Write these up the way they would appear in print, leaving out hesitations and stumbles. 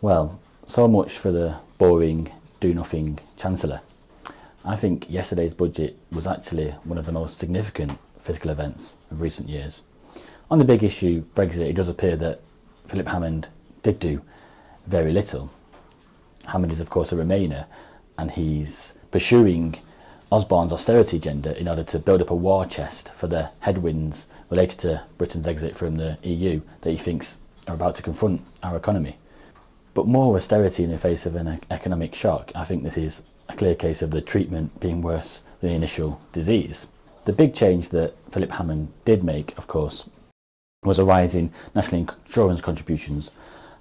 Well, so much for the boring, do-nothing Chancellor. I think yesterday's budget was actually one of the most significant fiscal events of recent years. On the big issue, Brexit, it does appear that Philip Hammond did do very little. Hammond is of course a Remainer, and he's pursuing Osborne's austerity agenda in order to build up a war chest for the headwinds related to Britain's exit from the EU that he thinks are about to confront our economy. But more austerity in the face of an economic shock, I think this is a clear case of the treatment being worse than the initial disease. The big change that Philip Hammond did make, of course, was a rise in national insurance contributions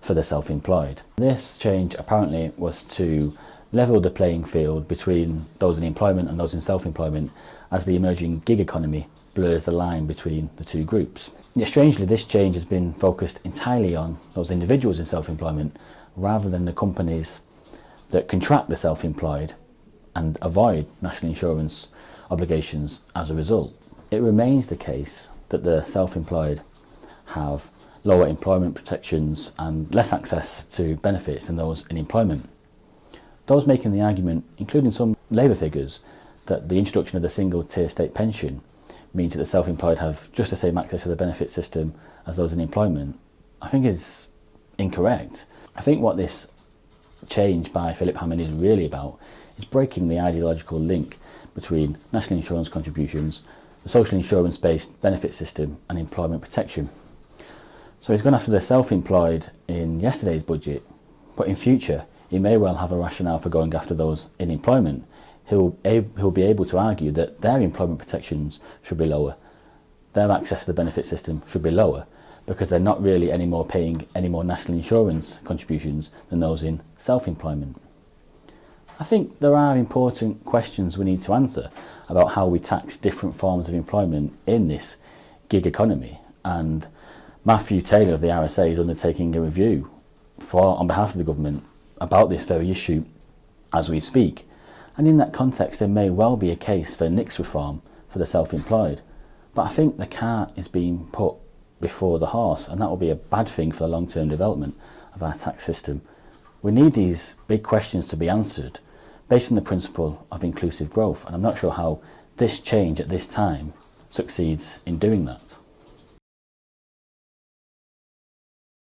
for the self-employed. This change apparently was to level the playing field between those in employment and those in self-employment as the emerging gig economy blurs the line between the two groups. Yet strangely, this change has been focused entirely on those individuals in self-employment rather than the companies that contract the self-employed and avoid national insurance obligations as a result. It remains the case that the self-employed have lower employment protections and less access to benefits than those in employment. Those making the argument, including some Labour figures, that the introduction of the single-tier state pension means that the self-employed have just the same access to the benefit system as those in employment, I think is incorrect. I think what this change by Philip Hammond is really about is breaking the ideological link between national insurance contributions, the social insurance-based benefit system and employment protection. So he's gone after the self-employed in yesterday's budget, but in future he may well have a rationale for going after those in employment. He'll be able to argue that their employment protections should be lower, their access to the benefit system should be lower, because they're not really paying any more national insurance contributions than those in self-employment. I think there are important questions we need to answer about how we tax different forms of employment in this gig economy, and Matthew Taylor of the RSA is undertaking a review on behalf of the government about this very issue as we speak. And in that context, there may well be a case for NICS reform for the self-employed. But I think the cart is being put before the horse, and that will be a bad thing for the long-term development of our tax system. We need these big questions to be answered based on the principle of inclusive growth, and I'm not sure how this change at this time succeeds in doing that.